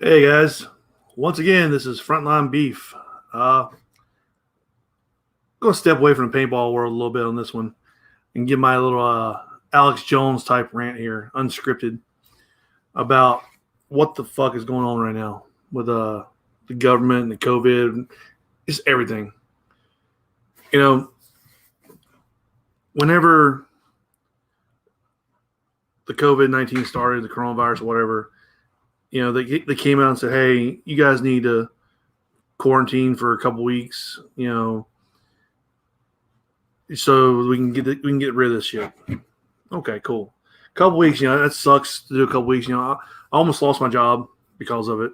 Hey guys, once again, this is Frontline Beef. I'm going to step away from the paintball world a little bit on this one and give my little Alex Jones type rant here, unscripted, about what the fuck is going on right now with the government and the COVID, just everything. You know, whenever the COVID-19 started, the coronavirus, or whatever, they came out and said, "Hey, you guys need to quarantine for a couple weeks." So we can get rid of this shit. Okay, cool. Couple weeks, that sucks to do a couple weeks. I almost lost my job because of it.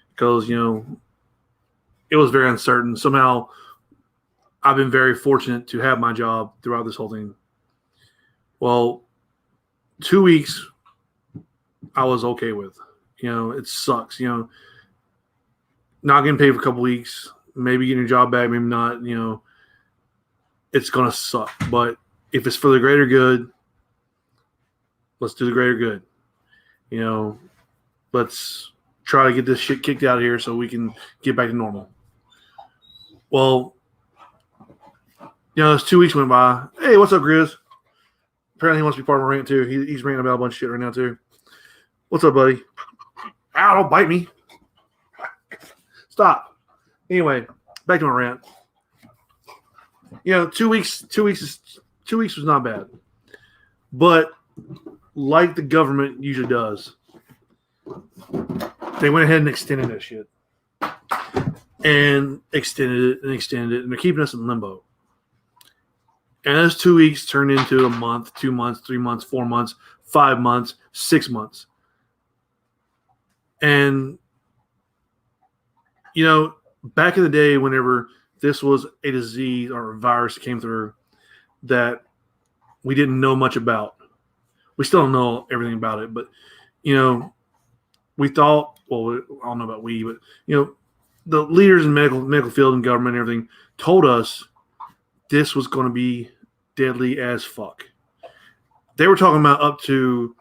Because it was very uncertain. Somehow, I've been very fortunate to have my job throughout this whole thing. Well, 2 weeks I was okay with. It sucks. Not getting paid for a couple weeks, maybe getting your job back, maybe not. It's gonna suck. But if it's for the greater good, let's do the greater good. Let's try to get this shit kicked out of here so we can get back to normal. Well, those 2 weeks went by. Hey, what's up, Grizz? Apparently he wants to be part of a rant too. He's ranting about a bunch of shit right now too. What's up, buddy? Ow, don't bite me. Stop. Anyway, back to my rant. 2 weeks was not bad. But like the government usually does, they went ahead and extended that shit. And extended it, and they're keeping us in limbo. And those 2 weeks turned into a month, 2 months, 3 months, 4 months, 5 months, 6 months. And, back in the day, whenever this was a disease or a virus that came through that we didn't know much about, we still don't know everything about it, but, we thought, well, I don't know about we, but, the leaders in medical field and government and everything told us this was going to be deadly as fuck. They were talking about up to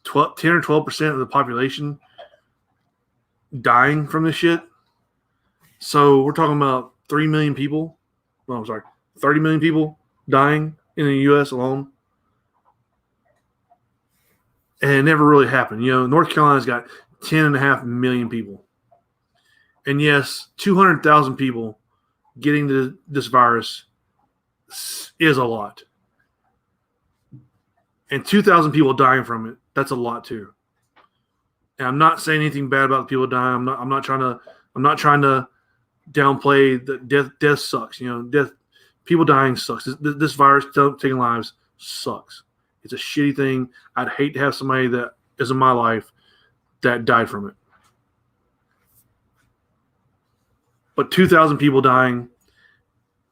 10 or 12% of the population dying from this shit. So we're talking about 3 million people. No, I'm sorry, 30 million people dying in the U.S. alone. And it never really happened. North Carolina's got 10.5 million people. And yes, 200,000 people getting this virus is a lot. And 2,000 people dying from it, that's a lot too. And I'm not saying anything bad about the people dying. I'm not trying to downplay the death sucks. People dying sucks. This virus taking lives sucks. It's a shitty thing. I'd hate to have somebody that is in my life that died from it. But 2,000 people dying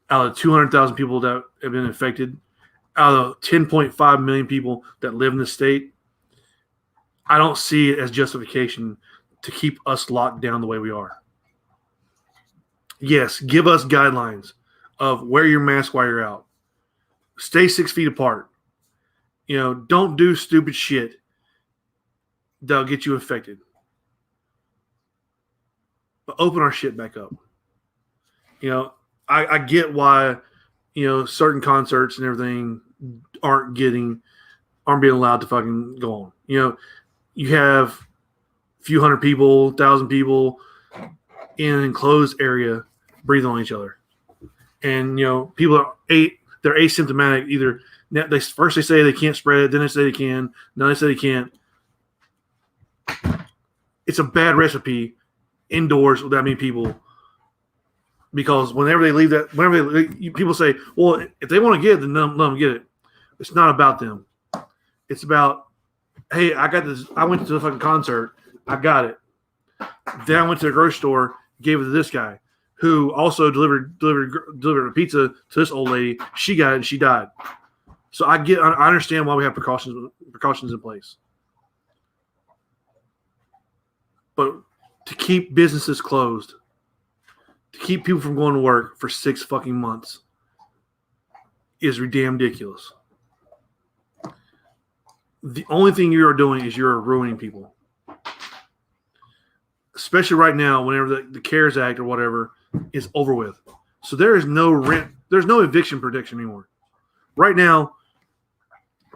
out of 200,000 people that have been infected, out of 10.5 million people that live in the state, I don't see it as justification to keep us locked down the way we are. Yes, give us guidelines of wear your mask while you're out. Stay 6 feet apart. Don't do stupid shit that'll get you infected. But open our shit back up. I get why, certain concerts and everything aren't being allowed to fucking go on. You have a few hundred people, 1,000 people in an enclosed area breathing on each other. And, people they're asymptomatic. Either they say they can't spread it, then they say they can, now they say they can't. It's a bad recipe indoors with that many people. Because whenever people say, well, if they want to get it, then let them get it. It's not about them. It's about, hey, I got this. I went to the fucking concert. I got it. Then I went to the grocery store, gave it to this guy, who also delivered a pizza to this old lady. She got it and she died. So I understand why we have precautions in place. But to keep businesses closed, to keep people from going to work for 6 fucking months is damn ridiculous. The only thing you are doing is you're ruining people. especially right now, whenever the CARES Act or whatever is over with. So there is no rent, there's no eviction protection anymore. Right now,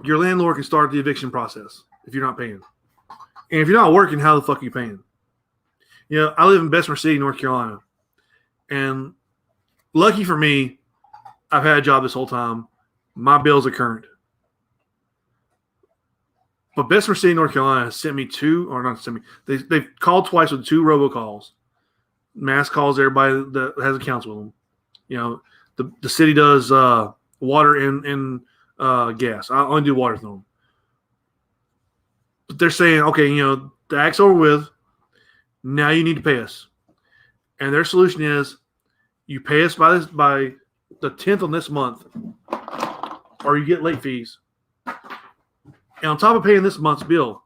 your landlord can start the eviction process if you're not paying. And if you're not working, how the fuck are you paying? You know, I live in Bessemer City, North Carolina. And lucky for me, I've had a job this whole time. My bills are current. But Bessemer City, North Carolina sent me they've called twice with 2 robocalls. Mass calls everybody that has accounts with them. You know, the city does water and gas. I only do water through them. But they're saying, okay, you know, the act's over with. Now you need to pay us. And their solution is you pay us by the 10th of this month, or you get late fees. And on top of paying this month's bill,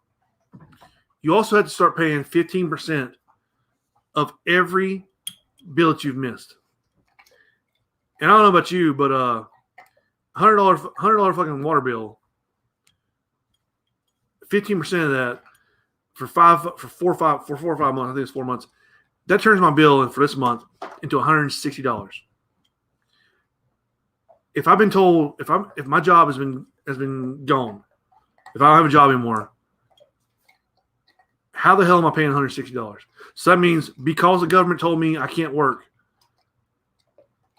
you also have to start paying 15% of every bill that you've missed. And I don't know about you, but $100 fucking water bill, 15% of that for 4 or 5 months, I think it's 4 months, that turns my bill for this month into $160. If I've been told, if my job has been gone, if I don't have a job anymore, how the hell am I paying $160? So that means because the government told me I can't work,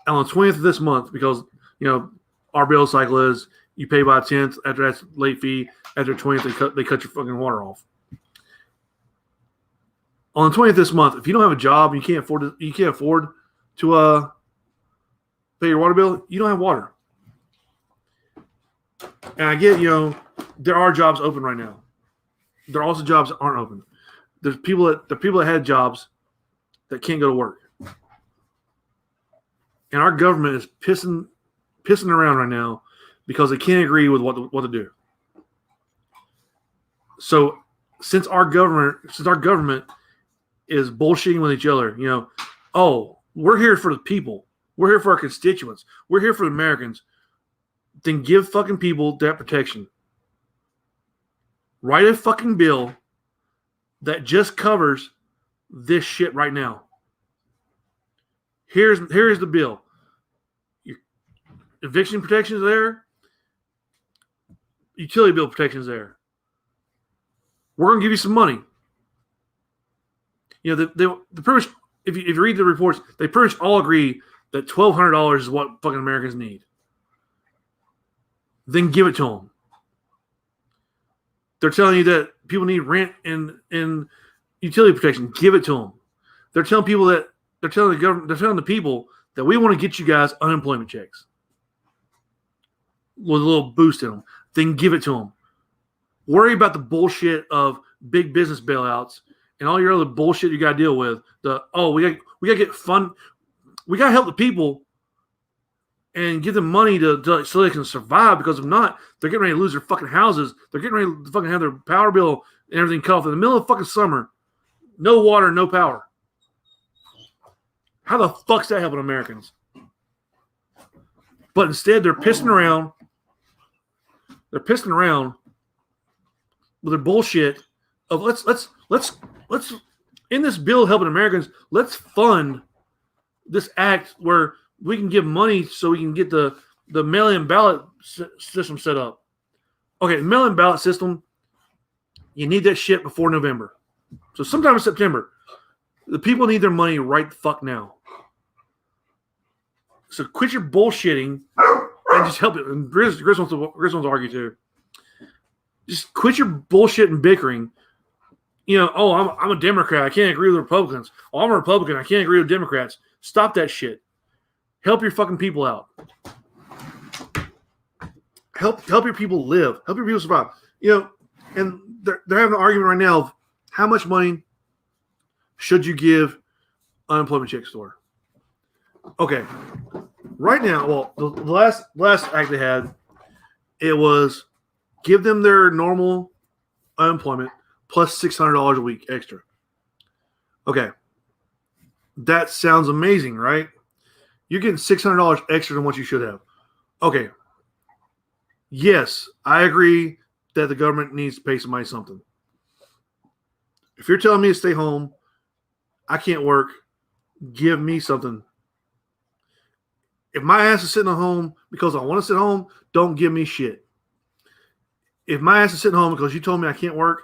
and on the 20th of this month, because you know our bill cycle is you pay by 10th, after that's late fee, after 20th they cut your fucking water off. On the 20th this month, if you don't have a job, you can't afford to pay your water bill, you don't have water. And I get, you know, there are jobs open right now. There are also jobs that aren't open. There's people that had jobs that can't go to work. And our government is pissing around right now because they can't agree with what to do. So since our government is bullshitting with each other, you know, oh, we're here for the people. We're here for our constituents. We're here for the Americans. Then give fucking people that protection. Write a fucking bill that just covers this shit right now. Here's the bill. Your eviction protection is there. Utility bill protection is there. We're going to give you some money. You know, the pretty much, if you read the reports, they pretty much all agree that $1,200 is what fucking Americans need. Then give it to them. They're telling you that people need rent and utility protection. Give it to them. They're telling the government, they're telling the people that we want to get you guys unemployment checks with a little boost in them. Then give it to them. Worry about the bullshit of big business bailouts and all your other bullshit you got to deal with. We got to get fun. We got to help the people and give them money so they can survive, because if not, they're getting ready to lose their fucking houses. They're getting ready to fucking have their power bill and everything cut off in the middle of fucking summer. No water, no power. How the fuck's that helping Americans? But instead, they're pissing around. They're pissing around with their bullshit of let's in this bill helping Americans, let's fund this act where we can give money so we can get the mail-in ballot system set up. Okay, the mail-in ballot system, you need that shit before November. So sometime in September. The people need their money right the fuck now. So quit your bullshitting and just help it. And Grizz wants to argue too. Just quit your bullshit and bickering. You know, oh, I'm a Democrat. I can't agree with Republicans. Oh, I'm a Republican. I can't agree with Democrats. Stop that shit. Help your fucking people out. Help your people live. Help your people survive. You know, and they're having an argument right now of how much money should you give unemployment checks for. Okay. Right now, well, the last act they had, it was give them their normal unemployment plus $600 a week extra. Okay. That sounds amazing, right? You're getting $600 extra than what you should have. Okay. Yes, I agree that the government needs to pay somebody something. If you're telling me to stay home I can't work. Give me something. If my ass is sitting at home because I want to sit home, don't give me shit. If my ass is sitting home because you told me I can't work,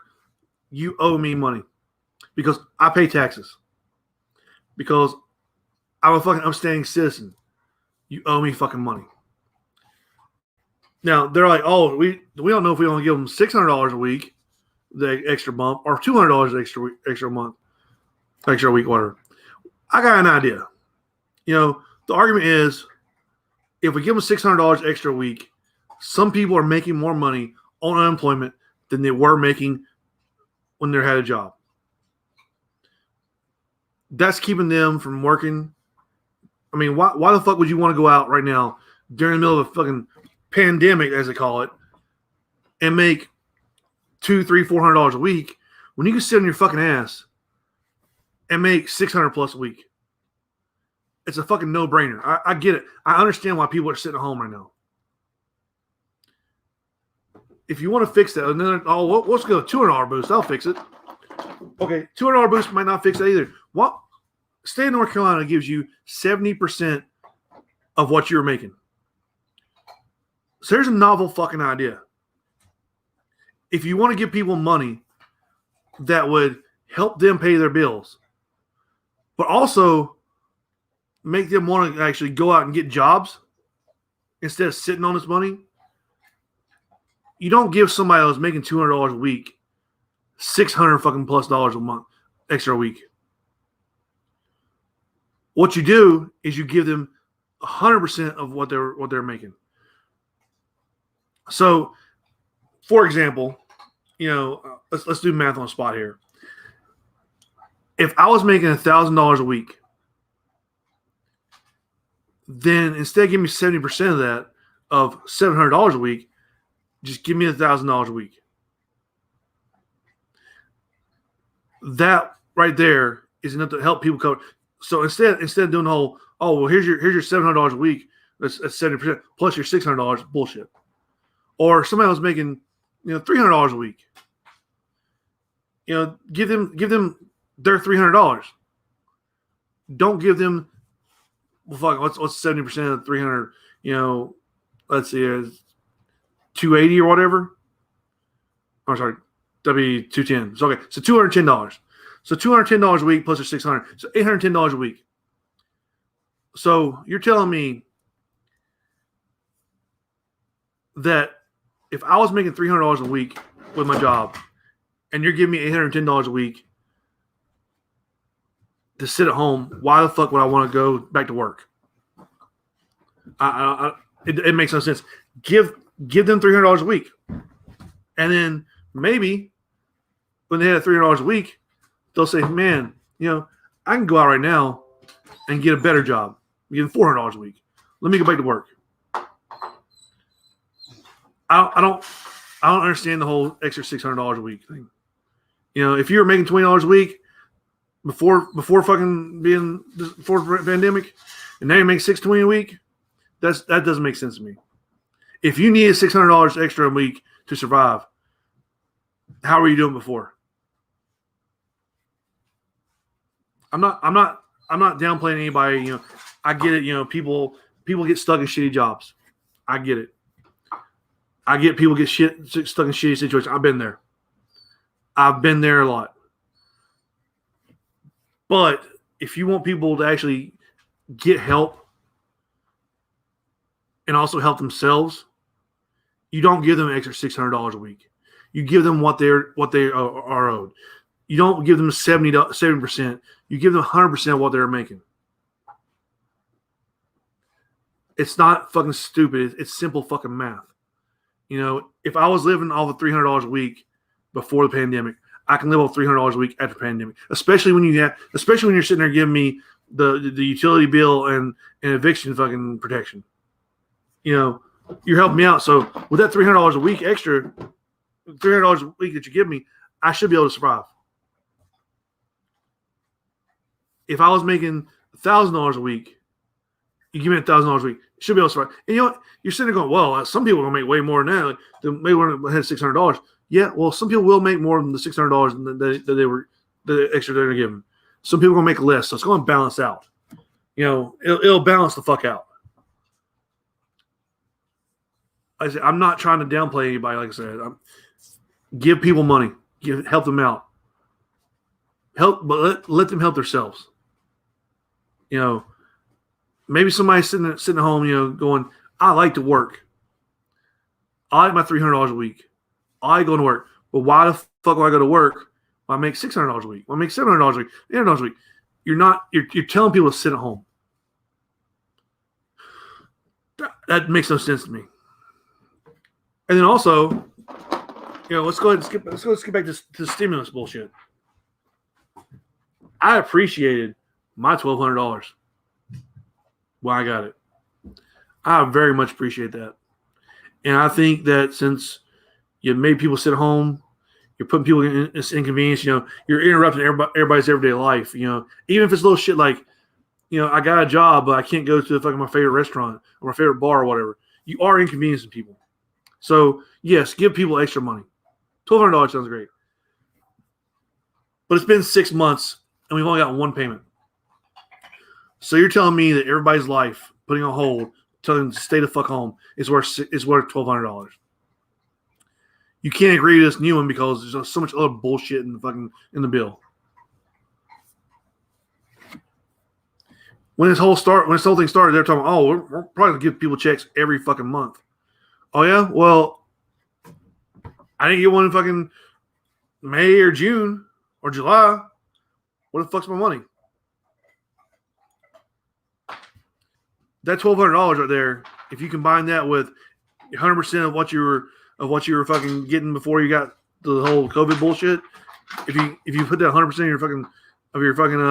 you owe me money because I pay taxes. Because I'm a fucking upstanding citizen. You owe me fucking money. Now they're like, oh, we don't know if we want to give them $600 a week, the extra bump, or $200 extra month, extra week, whatever. I got an idea. The argument is, if we give them $600 extra a week, some people are making more money on unemployment than they were making when they had a job. That's keeping them from working. I mean, why the fuck would you want to go out right now during the middle of a fucking pandemic, as they call it, and make $200, $300, $400 a week when you can sit on your fucking ass and make $600 plus a week? It's a fucking no-brainer. I get it. I understand why people are sitting at home right now. If you want to fix that, and then let's go $200 boost. I'll fix it. Okay, $200 boost might not fix that either. What? State of North Carolina gives you 70% of what you're making. So here's a novel fucking idea. If you want to give people money that would help them pay their bills, but also make them want to actually go out and get jobs instead of sitting on this money, you don't give somebody else making $200 a week $600 fucking plus dollars a month extra a week. What you do is you give them 100% of what they're making. So, for example, let's do math on the spot here. If I was making $1,000 a week, then instead of giving me 70% of that, of $700 a week, just give me $1,000 a week. That right there is enough to help people cover. So instead of doing the whole, here's your $700 a week, that's 70% plus your $600, bullshit. Or somebody was making $300 a week. Give them their $300. Don't give them, well, fuck, what's 70% of 300? Let's see, 280 or whatever. Oh, sorry, that'd be 210. So okay, so $210. So $210 a week plus your $600, so $810 a week. So you're telling me that if I was making $300 a week with my job, and you're giving me $810 a week to sit at home, why the fuck would I want to go back to work? It makes no sense. Give them $300 a week, and then maybe when they have $300 a week, they'll say, "Man, I can go out right now and get a better job. I'm getting $400 a week. Let me go back to work." I don't understand the whole extra $600 a week thing. If you were making $20 a week before fucking being before the pandemic, and now you make $620 a week, that doesn't make sense to me. If you needed $600 extra a week to survive, how were you doing before? I'm not downplaying anybody. I get it. People get stuck in shitty jobs. I get it. I get people get stuck in shitty situations. I've been there. I've been there a lot. But if you want people to actually get help and also help themselves, you don't give them an extra $600 a week. You give them what they are owed. You don't give them 70%. You give them 100% of what they're making. It's not fucking stupid. It's simple fucking math. If I was living off of $300 a week before the pandemic, I can live off $300 a week after the pandemic. Especially when you're sitting there giving me the utility bill and eviction fucking protection. You're helping me out. So with that $300 a week extra, $300 a week that you give me, I should be able to survive. If I was making $1,000 a week, you give me $1,000 a week, you should be able to survive. And you're sitting there going, well, some people are going to make way more than that. Like, they may want to have $600. Yeah, well, some people will make more than the $600 that they were the extra they're giving. Some people are going to make less. So it's going to balance out. It'll balance the fuck out. Like I said, I'm not trying to downplay anybody. Like I said, give people money. Help them out. But let them help themselves. Maybe somebody's sitting at home, going, I like to work. I like my $300 a week. I like going to work. But why the fuck do I go to work? Well, I make $600 a week. Well, I make $700 a week. $800 a week. You're telling people to sit at home. That makes no sense to me. And then also, let's go ahead and skip back to the stimulus bullshit. I appreciated my $1,200 when I got it. I very much appreciate that. And I think that since you made people sit at home, you're putting people in inconvenience, you're interrupting everybody's everyday life, even if it's little shit like, I got a job, but I can't go to my favorite restaurant or my favorite bar or whatever. You are inconveniencing people. So, yes, give people extra money. $1,200 sounds great. But it's been 6 months, and we've only got one payment. So you're telling me that everybody's life, putting on hold, telling them to stay the fuck home, is worth $1,200. You can't agree to this new one because there's so much other bullshit in the bill. When this whole thing started, they're talking, we're probably gonna give people checks every fucking month. Oh yeah? Well, I didn't get one in fucking May or June or July. What the fuck's my money? That $1,200 right there, if you combine that with 100% of what you were fucking getting before you got the whole COVID bullshit, if you put that 100% of your fucking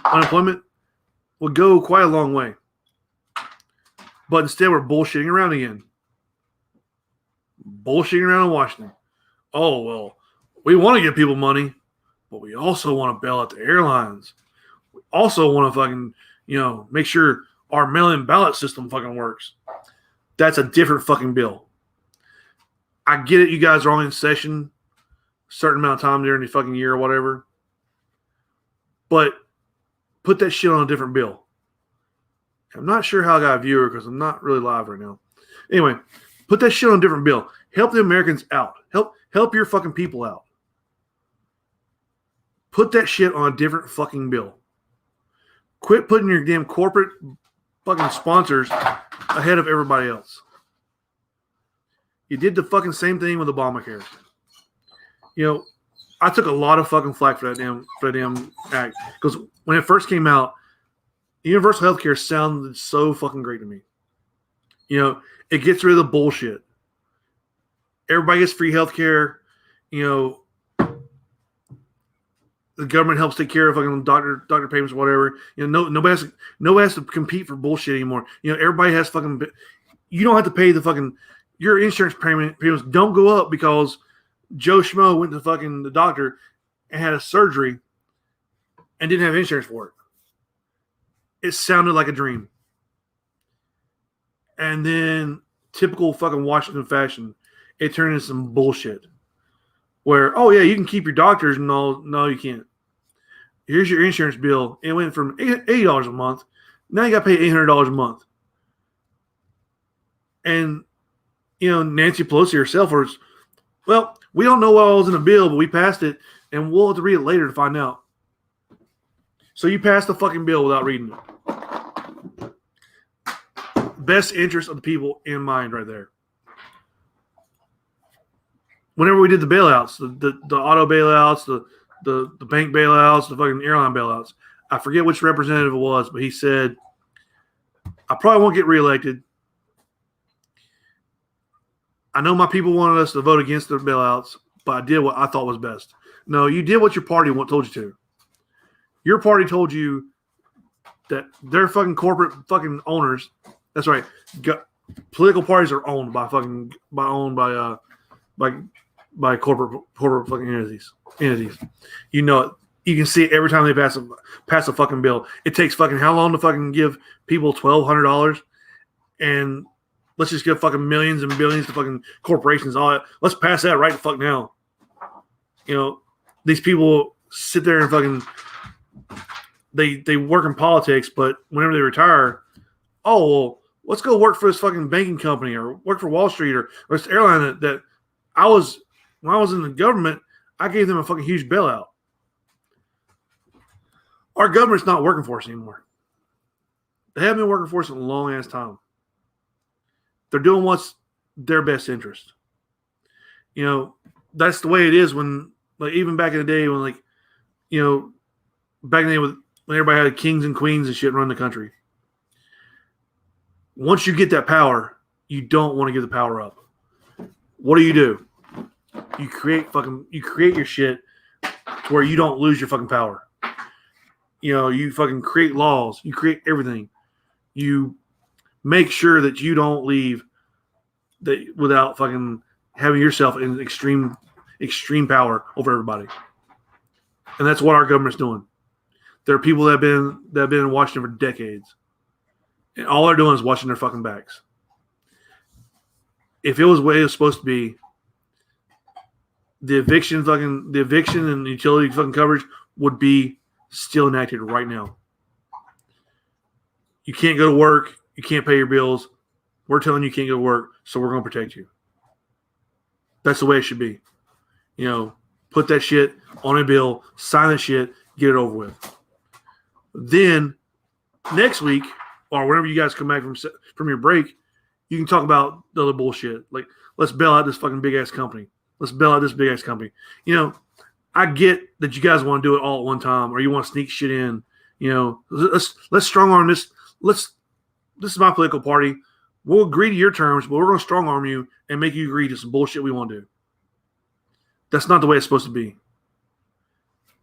unemployment, will go quite a long way. But instead, we're bullshitting around again. Bullshitting around in Washington. Oh, well, we want to give people money, but we also want to bail out the airlines. We also want to fucking, make sure our mail-in ballot system fucking works. That's a different fucking bill. I get it, you guys are only in session a certain amount of time during the fucking year or whatever. But put that shit on a different bill. I'm not sure how I got a viewer because I'm not really live right now. Anyway, put that shit on a different bill. Help the Americans out. Help your fucking people out. Put that shit on a different fucking bill. Quit putting your damn corporate fucking sponsors ahead of everybody else. You did the fucking same thing with Obamacare. I took a lot of fucking flack for that damn act because when it first came out, universal health care sounded so fucking great to me. It gets rid of the bullshit. Everybody gets free health care. The government helps take care of fucking doctor payments, whatever. Nobody has to compete for bullshit anymore. Everybody has fucking. You don't have to pay the fucking. Your insurance payments don't go up because Joe Schmo went to fucking the doctor and had a surgery and didn't have insurance for it. It sounded like a dream. And then, typical fucking Washington fashion, it turned into some bullshit. Where, oh yeah, you can keep your doctors and all. No, you can't. Here's your insurance bill. It went from $80 a month. Now you got to pay $800 a month. And, Nancy Pelosi herself was, well, we don't know what all was in the bill, but we passed it, and we'll have to read it later to find out. So you passed the fucking bill without reading it. Best interest of the people in mind right there. Whenever we did the bailouts, the auto bailouts, the bank bailouts, the fucking airline bailouts, I forget which representative it was, but he said, I probably won't get reelected. I know my people wanted us to vote against the bailouts, but I did what I thought was best. No, you did what your party told you to. Your party told you that their fucking corporate fucking owners. That's right. Political parties are owned by corporate fucking entities. You know it. You can see it every time they pass a fucking bill. It takes fucking how long to fucking give people $1,200, and let's just give fucking millions and billions to fucking corporations. All that. Let's pass that right the fuck now. These people sit there and fucking they work in politics, but whenever they retire, oh well, let's go work for this fucking banking company or work for Wall Street or this airline that when I was in the government, I gave them a fucking huge bailout. Our government's not working for us anymore. They haven't been working for us in a long ass time. They're doing what's their best interest. You know, that's the way it is when, like, even back in the day when, like, you know, back in the day when everybody had kings and queens and shit run the country. Once you get that power, you don't want to give the power up. What do? You create your shit to where you don't lose your fucking power. You know, you fucking create laws. You create everything. You make sure that you don't leave without fucking having yourself in extreme power over everybody. And that's what our government's doing. There are people that have been in Washington for decades. And all they're doing is watching their fucking backs. If it was the way it was supposed to be, the eviction and utility fucking coverage would be still enacted right now. You can't go to work. You can't pay your bills. We're telling you can't go to work, so we're going to protect you. That's the way it should be. You know, put that shit on a bill, sign that shit, get it over with. Then next week, or whenever you guys come back from your break, you can talk about the other bullshit. Like, let's bail out this fucking big ass company. Let's bail out this big ass company. You know, I get that you guys want to do it all at one time, or you want to sneak shit in. You know, let's strong arm this. This is my political party. We'll agree to your terms, but we're going to strong arm you and make you agree to some bullshit we want to do. That's not the way it's supposed to be.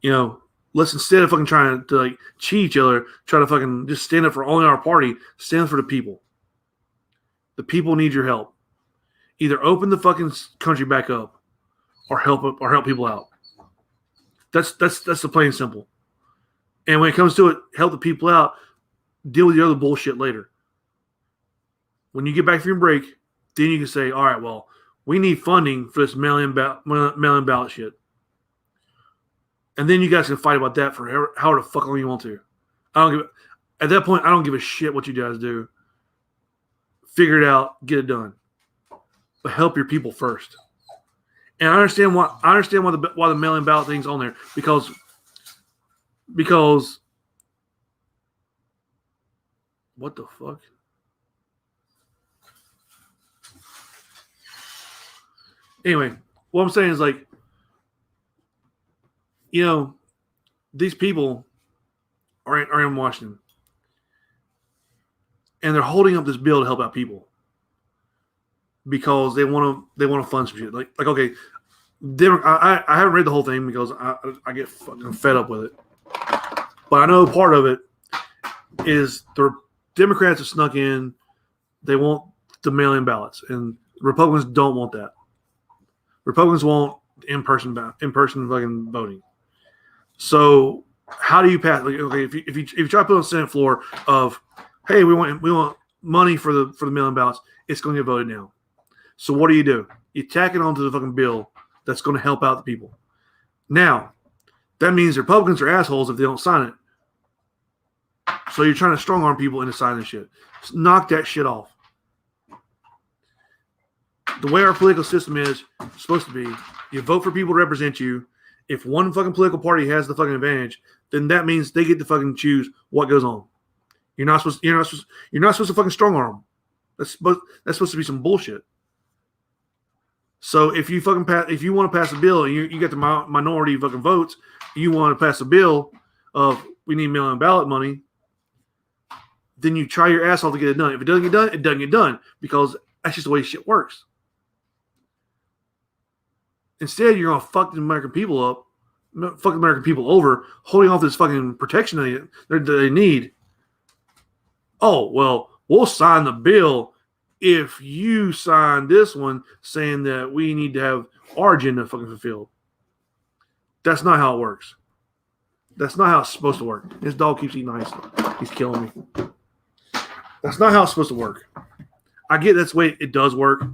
You know, let's, instead of fucking trying to like cheat each other, try to fucking just stand up for only our party, stand up for the people. The people need your help. Either open the fucking country back up or help people out. That's the plain and simple. And when it comes to it, help the people out, deal with the other bullshit later. When you get back from your break, then you can say, all right, well, we need funding for this mail-in ballot shit. And then you guys can fight about that for however the fuck long you want to. At that point, I don't give a shit what you guys do. Figure it out, get it done. But help your people first. And I understand why the mail-in ballot thing's on there because what the fuck? Anyway, what I'm saying is, like, you know, these people are in Washington, and they're holding up this bill to help out people because they want to fund some shit. Like okay, I haven't read the whole thing because I get fucking fed up with it, but I know part of it is the Democrats have snuck in. They want the mail-in ballots, and Republicans don't want that. Republicans want in-person fucking voting. So how do you pass? Like, okay, if you try to put on the Senate floor of, hey, we want money for the mail-in ballots, it's going to get voted now. So what do? You tack it onto the fucking bill that's going to help out the people. Now, that means Republicans are assholes if they don't sign it. So you're trying to strong arm people into signing shit. Just knock that shit off. The way our political system is supposed to be, you vote for people to represent you. If one fucking political party has the fucking advantage, then that means they get to fucking choose what goes on. You're not supposed to fucking strong arm. That's supposed to be some bullshit. So if you want to pass a bill and you get the minority fucking votes, you want to pass a bill of we need mail-in ballot money, then you try your ass off to get it done. If it doesn't get done, it doesn't get done because that's just the way shit works. Instead, you're gonna fuck the American people up, fuck the American people over, holding off this fucking protection they need. Oh well, we'll sign the bill if you sign this one saying that we need to have our agenda fucking fulfilled. That's not how it works. That's not how it's supposed to work. This dog keeps eating ice. He's killing me. That's not how it's supposed to work. I get that's the way it does work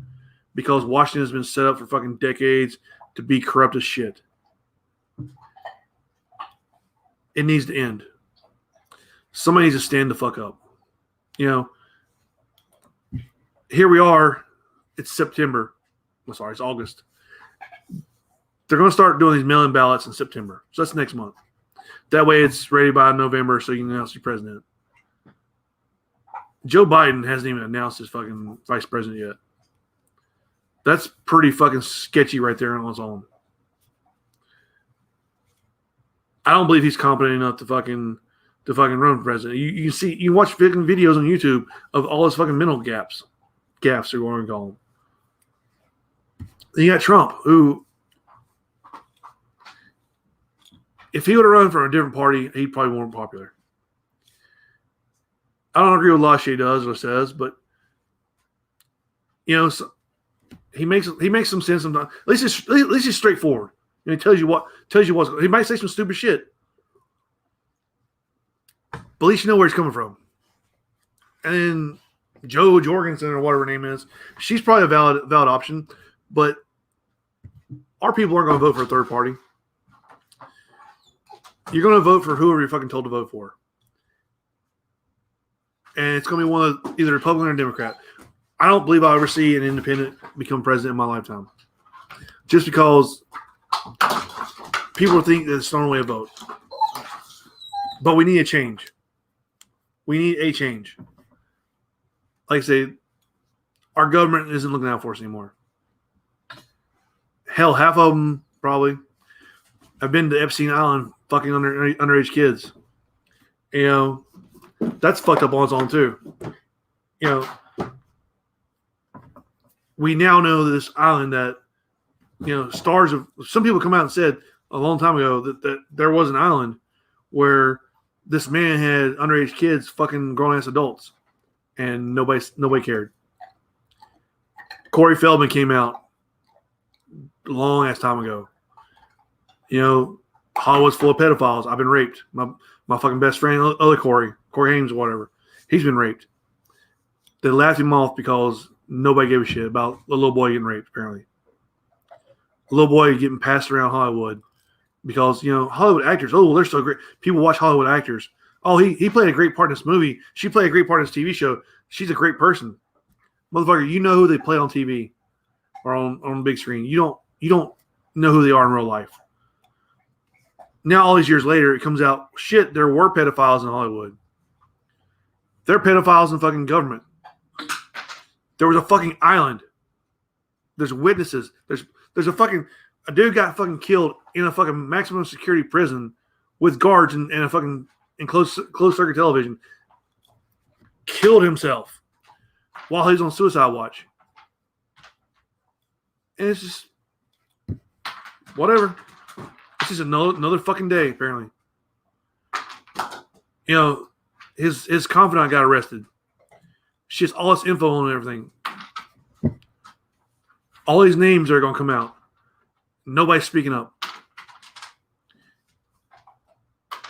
because Washington has been set up for fucking decades to be corrupt as shit. It needs to end. Somebody needs to stand the fuck up. Here we are. It's September. I'm sorry, it's August. They're going to start doing these mail-in ballots in September. So that's next month. That way it's ready by November so you can announce your president. Joe Biden hasn't even announced his fucking vice president yet. That's pretty fucking sketchy right there on its own. I don't believe he's competent enough to fucking run for president. You can watch fucking videos on YouTube of all his fucking mental gaps are going to call him. Then you got Trump, who, if he would have run for a different party, he'd probably be more popular. I don't agree with a lot of shit he does or says, but so he makes some sense sometimes. At least it's straightforward. He tells you what's. He might say some stupid shit, but at least you know where he's coming from. And then Jo Jorgensen or whatever her name is, she's probably a valid option, but our people aren't going to vote for a third party. You're going to vote for whoever you're fucking told to vote for. And it's going to be one of either Republican or Democrat. I don't believe I'll ever see an independent become president in my lifetime. Just because people think that it's the only way to vote. But we need a change. We need a change. Like I say, our government isn't looking out for us anymore. Hell, half of them probably have been to Epstein Island fucking underage kids. That's fucked up on its own too. We now know this island that, stars of some people come out and said a long time ago that there was an island where this man had underage kids fucking grown ass adults, and nobody cared. Corey Feldman came out a long ass time ago. Hollywood's full of pedophiles. I've been raped. My fucking best friend, other Corey Hames or whatever, he's been raped. They laughed him off because nobody gave a shit about a little boy getting raped, apparently. A little boy getting passed around Hollywood because, Hollywood actors, oh, they're so great. People watch Hollywood actors. Oh, he played a great part in this movie. She played a great part in this TV show. She's a great person. Motherfucker, you know who they play on TV or on the big screen. You don't know who they are in real life. Now, all these years later, it comes out, shit, there were pedophiles in Hollywood. There are pedophiles in fucking government. There was a fucking island. There's witnesses. There's a dude got fucking killed in a fucking maximum security prison with guards and a fucking closed circuit television. Killed himself while he was on suicide watch. And it's just whatever. It's just another fucking day, apparently. His confidant got arrested. She has all this info on everything. All these names are going to come out. Nobody's speaking up.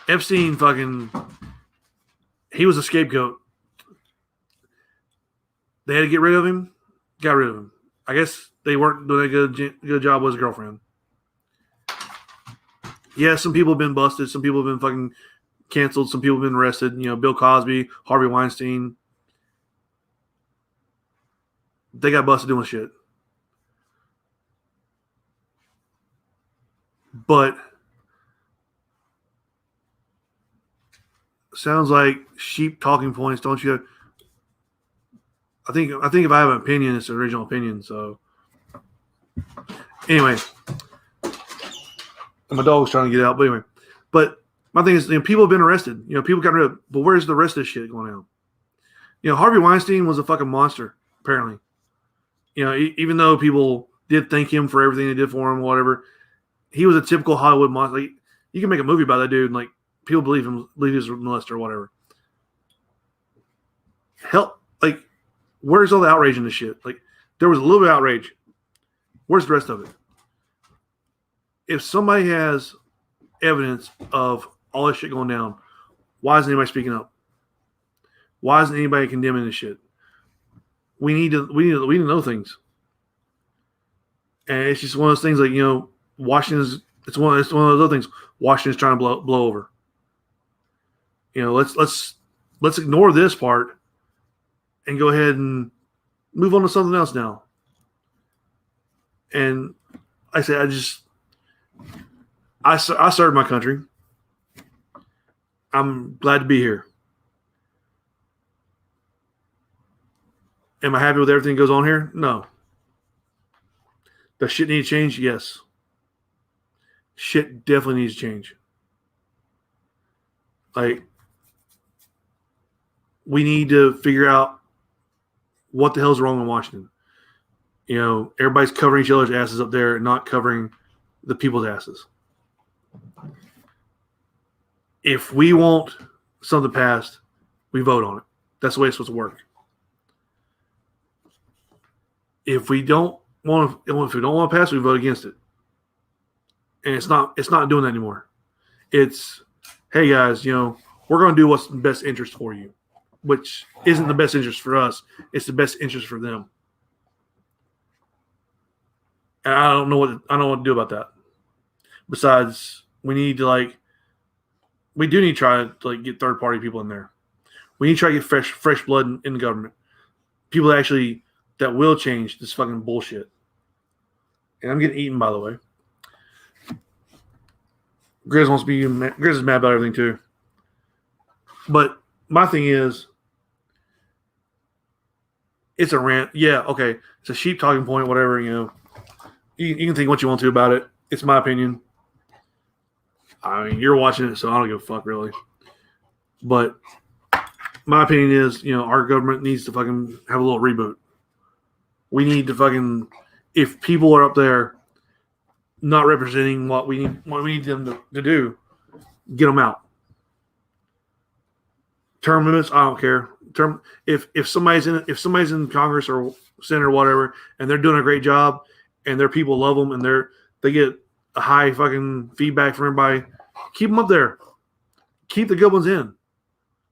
Epstein he was a scapegoat. They had to get rid of him. Got rid of him. I guess they weren't doing a good job with his girlfriend. Yeah, some people have been busted. Some people have been fucking canceled. Some people have been arrested. Bill Cosby, Harvey Weinstein. They got busted doing shit. But sounds like sheep talking points, don't you? I think if I have an opinion, it's the original opinion. So anyway, and my dog's trying to get out. But anyway, my thing is, people have been arrested. People got rid of. But where's the rest of this shit going on? Harvey Weinstein was a fucking monster, apparently. Even though people did thank him for everything they did for him, whatever, he was a typical Hollywood monster. Like, you can make a movie about that dude, and people believe he's a molester or whatever. Hell, where's all the outrage in this shit? There was a little bit of outrage. Where's the rest of it? If somebody has evidence of all this shit going down, why isn't anybody speaking up? Why isn't anybody condemning this shit? We need to know things. And it's just one of those things Washington's it's one of those other things Washington's trying to blow over. Let's ignore this part and go ahead and move on to something else now. And I say I served my country. I'm glad to be here. Am I happy with everything that goes on here? No. Does shit need to change? Yes. Shit definitely needs to change. Like, we need to figure out what the hell's wrong in Washington. Everybody's covering each other's asses up there and not covering the people's asses. If we want something passed, we vote on it. That's the way it's supposed to work. If we don't want to pass it, we vote against it. And it's not doing that anymore. It's, hey guys, we're going to do what's in the best interest for you, which isn't the best interest for us. It's the best interest for them. And I don't know what to do about that. Besides, we do need to try to get third party people in there. We need to try to get fresh blood in the government. People that will change this fucking bullshit. And I'm getting eaten, by the way. Grizz is mad about everything too. But my thing is, it's a rant. Yeah, okay. It's a sheep talking point, whatever, You can think what you want to about it. It's my opinion. I mean, you're watching it, so I don't give a fuck, really. But my opinion is, our government needs to fucking have a little reboot. We need to if people are up there not representing what we need them to do, get them out. Term limits, I don't care. If somebody's in Congress or Senate or whatever, and they're doing a great job, and their people love them, and they get a high fucking feedback from everybody, keep them up there. Keep the good ones in.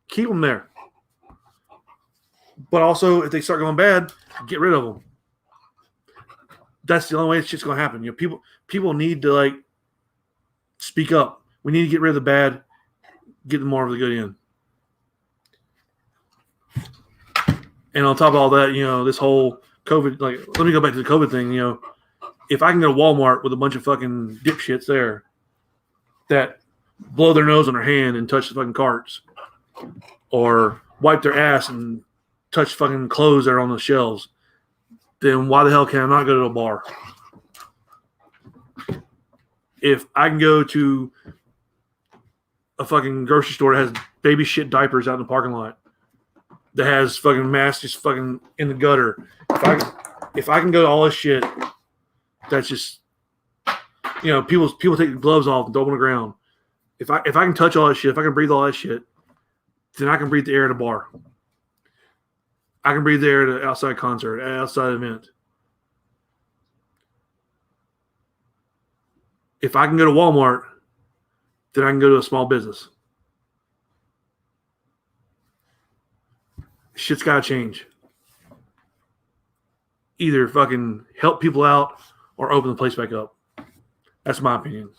Keep them there. But also, if they start going bad, get rid of them. That's the only way shit's going to happen. People need to speak up. We need to get rid of the bad, get more of the good in. And on top of all that, this whole COVID, let me go back to the COVID thing. If I can go to Walmart with a bunch of fucking dipshits there that blow their nose on their hand and touch the fucking carts, or wipe their ass and touch fucking clothes that are on the shelves, then why the hell can I not go to a bar? If I can go to a fucking grocery store that has baby shit diapers out in the parking lot, that has fucking masks just fucking in the gutter, if I can go to all this shit, that's just, people take the gloves off and throw them on the ground. If I can touch all that shit, if I can breathe all that shit, then I can breathe the air at a bar. I can breathe the air at an outside concert, at an outside event. If I can go to Walmart, then I can go to a small business. Shit's got to change. Either fucking help people out or open the place back up. That's my opinion.